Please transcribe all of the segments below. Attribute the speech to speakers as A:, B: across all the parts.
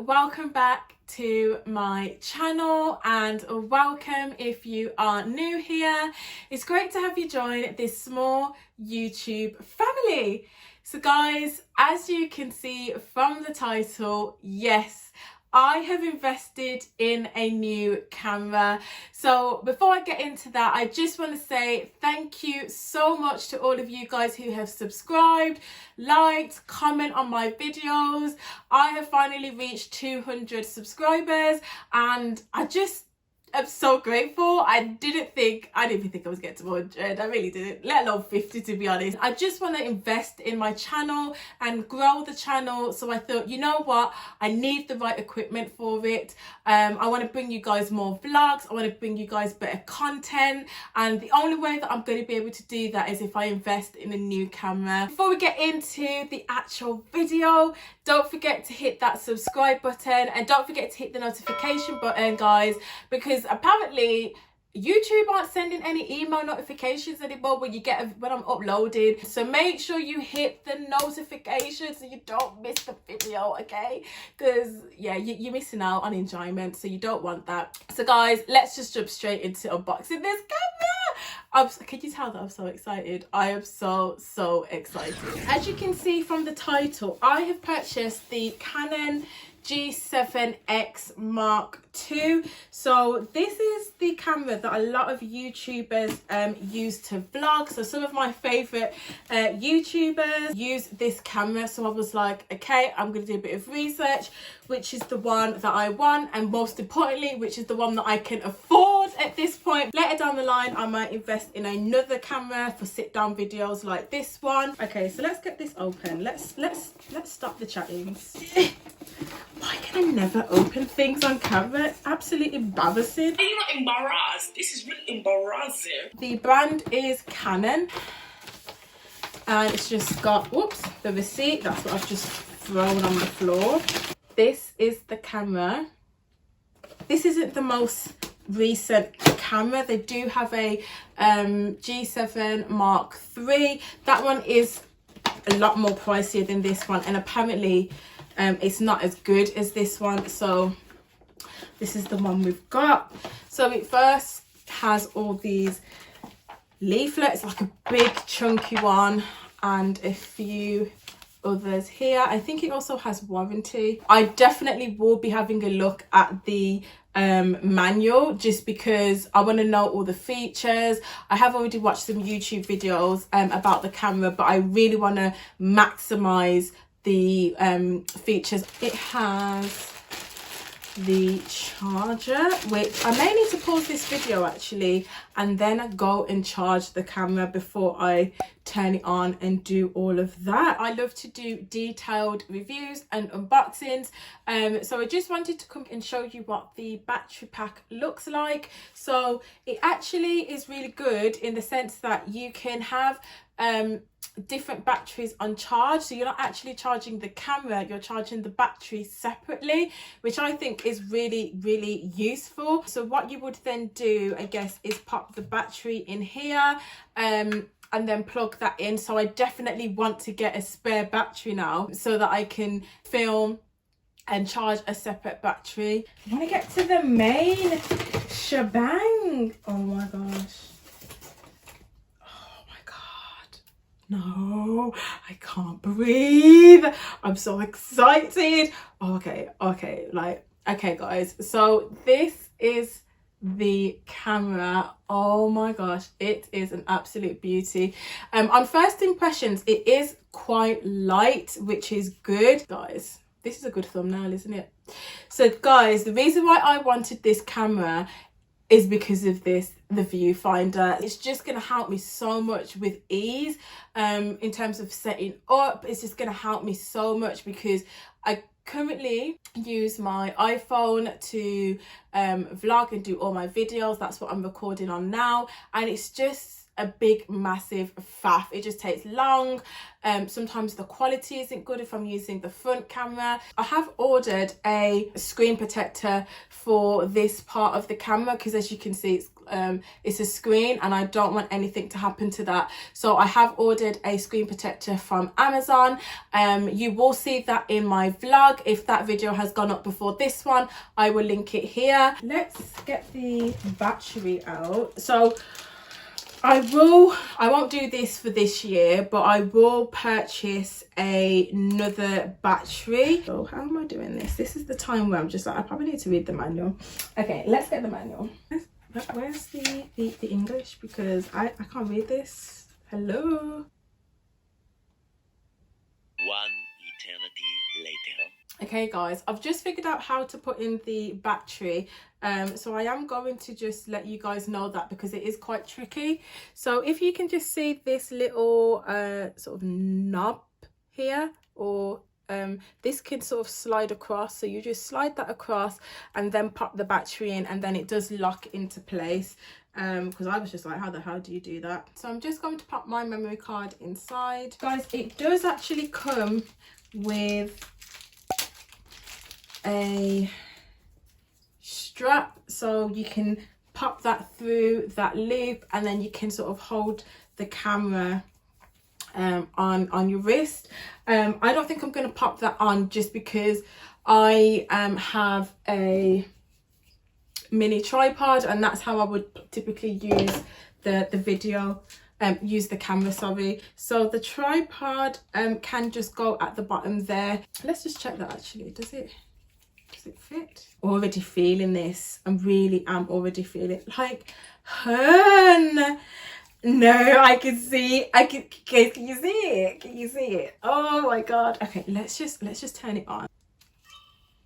A: welcome back to my channel, and welcome if you are new here. It's great to have you join this small YouTube family. So guys, as you can see from the title, yes, I have invested in a new camera. So before I get into that, I just want to say thank you so much to all of you guys who have subscribed, liked, comment on my videos. I have finally reached 200 subscribers and I'm so grateful. I didn't think I was getting to 100. I really didn't, let alone 50 to be honest. I just want to invest in my channel and grow the channel. So I thought, you know what? I need the right equipment for it. I want to bring you guys more vlogs. I want to bring you guys better content. And the only way that I'm going to be able to do that is if I invest in a new camera. Before we get into the actual video, don't forget to hit that subscribe button and don't forget to hit the notification button, guys, because apparently YouTube aren't sending any email notifications anymore when I'm uploading. So make sure you hit the notification so you don't miss the video, okay? Because yeah, you're missing out on enjoyment, so you don't want that. So guys, let's just jump straight into unboxing this camera. Can you tell that I'm so excited? I am so excited. As you can see from the title, I have purchased the Canon G7X Mark II. So this is the camera that a lot of YouTubers use to vlog. So some of my favorite YouTubers use this camera. So I was like, okay, I'm going to do a bit of research, which is the one that I want, and most importantly, which is the one that I can afford at this point. Later down the line, I might invest in another camera for sit down videos like this one. Okay, so let's get this open. Let's stop the chattings. Why can I never open things on camera? It's absolutely embarrassing.
B: Are you not embarrassed? This is really embarrassing.
A: The brand is Canon. And it's just got, whoops, the receipt. That's what I've just thrown on the floor. This is the camera. This isn't the most recent camera. They do have a G7 Mark III. That one is a lot more pricier than this one, and apparently it's not as good as this one. So this is the one we've got. So it first has all these leaflets, like a big chunky one, and a few others here. I think it also has warranty. I definitely will be having a look at the manual, just because I want to know all the features. I have already watched some YouTube videos about the camera, but I really want to maximize the features. It has the charger, which I may need to pause this video actually and then go and charge the camera before I turn it on and do all of that. I love to do detailed reviews and unboxings, so I just wanted to come and show you what the battery pack looks like. So it actually is really good in the sense that you can have different batteries on charge, so you're not actually charging the camera, you're charging the battery separately, which I think is really useful. So what you would then do, I guess, is pop the battery in here and then plug that in. So I definitely want to get a spare battery now so that I can film and charge a separate battery. I want to get to the main shebang. Oh my gosh. No, I can't breathe. I'm so excited. Okay, guys. So this is the camera. Oh my gosh, it is an absolute beauty. On first impressions, it is quite light, which is good. Guys, this is a good thumbnail, isn't it? So guys, the reason why I wanted this camera is because of the viewfinder. It's just going to help me so much with ease in terms of setting up. It's just going to help me so much because I currently use my iPhone to vlog and do all my videos. That's what I'm recording on now, and it's just a big massive faff. It just takes long. Sometimes the quality isn't good if I'm using the front camera. I have ordered a screen protector for this part of the camera because, as you can see, it's it's a screen, and I don't want anything to happen to that. So I have ordered a screen protector from Amazon. You will see that in my vlog. If that video has gone up before this one, I will link it here. Let's get the battery out. So I won't do this for this year, but I will purchase another battery. So how am I doing this? This is the time where I'm just like, I probably need to read the manual. Okay, let's get the manual. Where's the English? Because I can't read this. Hello.
C: 1 eternity later.
A: Okay guys, I've just figured out how to put in the battery, so I am going to just let you guys know that, because it is quite tricky. So if you can just see this little sort of knob here, or this can sort of slide across, so you just slide that across and then pop the battery in, and then it does lock into place. Because I was just like, how the hell do you do that? So I'm just going to pop my memory card inside. Guys, it does actually come with a strap, so you can pop that through that loop, and then you can sort of hold the camera on your wrist. I don't think I'm going to pop that on, just because I have a mini tripod, and that's how I would typically use use the camera, sorry. So the tripod can just go at the bottom there. Let's just check that actually. Does it fit? Already feeling this. I really am already feeling like, hun. No, I can see. Can you see it? Can you see it? Oh my god. Okay, let's just turn it on.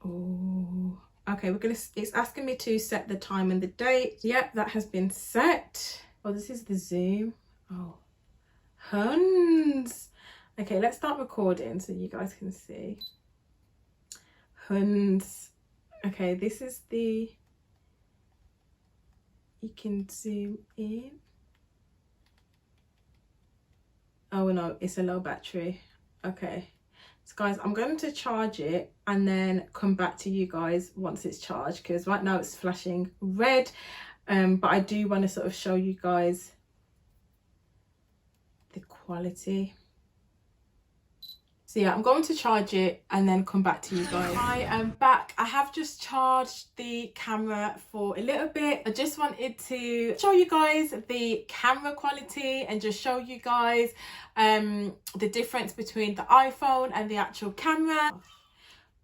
A: Oh. Okay, it's asking me to set the time and the date. Yep, that has been set. Oh, this is the zoom. Oh, huns. Okay, let's start recording so you guys can see. Huns. Okay, this is the, you can zoom in. Oh no, it's a low battery. Okay, so guys, I'm going to charge it and then come back to you guys once it's charged, because right now it's flashing red. But I do want to sort of show you guys the quality. So yeah, I'm going to charge it and then come back to you guys. I am back. I have just charged the camera for a little bit. I just wanted to show you guys the camera quality and just show you guys the difference between the iPhone and the actual camera.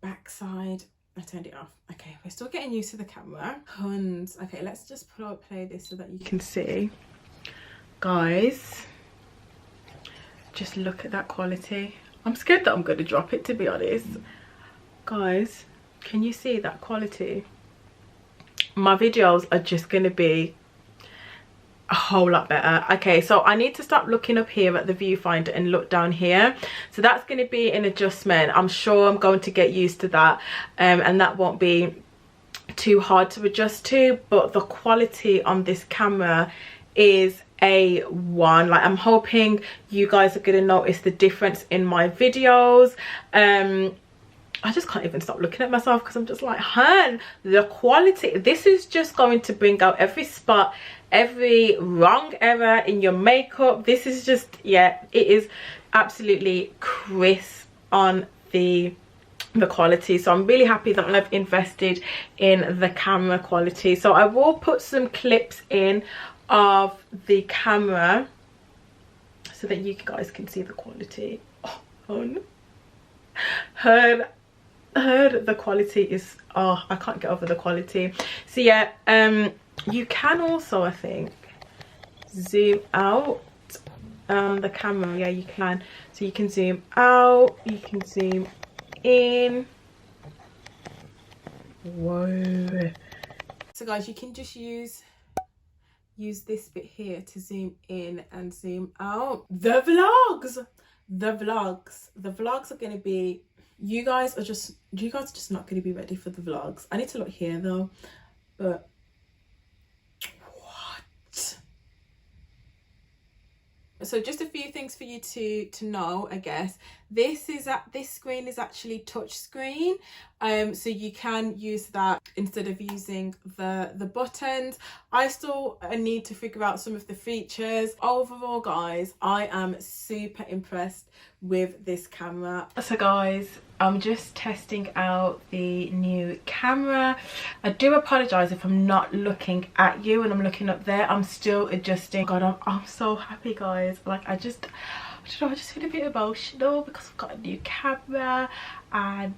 A: Backside, I turned it off. Okay, we're still getting used to the camera. Huns. Okay, let's just play this so that you can see. Guys, just look at that quality. I'm scared that I'm going to drop it, to be honest. Guys, can you see that quality? My videos are just going to be a whole lot better. Okay, so I need to stop looking up here at the viewfinder and look down here. So that's going to be an adjustment. I'm sure I'm going to get used to that, and that won't be too hard to adjust to. But the quality on this camera is A1. Like, I'm hoping you guys are going to notice the difference in my videos. I just can't even stop looking at myself, because I'm just like, hun, the quality, this is just going to bring out every spot, every wrong error in your makeup. This is just, yeah, it is absolutely crisp on the quality. So I'm really happy that I've invested in the camera quality. So I will put some clips in of the camera so that you guys can see the quality. Oh, heard the quality is, oh, I can't get over the quality. So yeah, you can also, I think, zoom out the camera. Yeah, you can. So you can zoom out, you can zoom in. Whoa. So guys, you can just use this bit here to zoom in and zoom out. The vlogs are going to be, you guys are just not going to be ready for the vlogs. I need to look here though, but what? So just a few things for you to know, I guess. This screen is actually touch screen, so you can use that instead of using the buttons. I still need to figure out some of the features. Overall, guys, I am super impressed with this camera. So guys, I'm just testing out the new camera. I do apologize if I'm not looking at you and I'm looking up there. I'm still adjusting. God, I'm so happy, guys. Like, I don't know, I just feel a bit emotional because I've got a new camera, and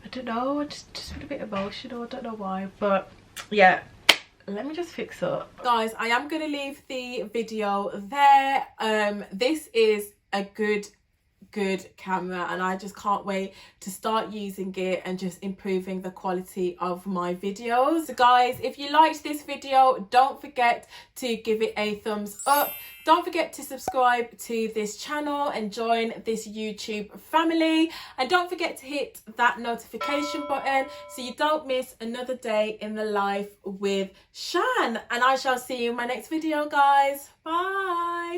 A: I don't know, I just feel a bit emotional. I don't know why, but yeah, let me just fix up. Guys, I am going to leave the video there. This is a good camera, and I just can't wait to start using it and just improving the quality of my videos. So guys, if you liked this video, don't forget to give it a thumbs up. Don't forget to subscribe to this channel and join this YouTube family, and don't forget to hit that notification button so you don't miss another day in the life with Shan. And I shall see you in my next video, guys. Bye.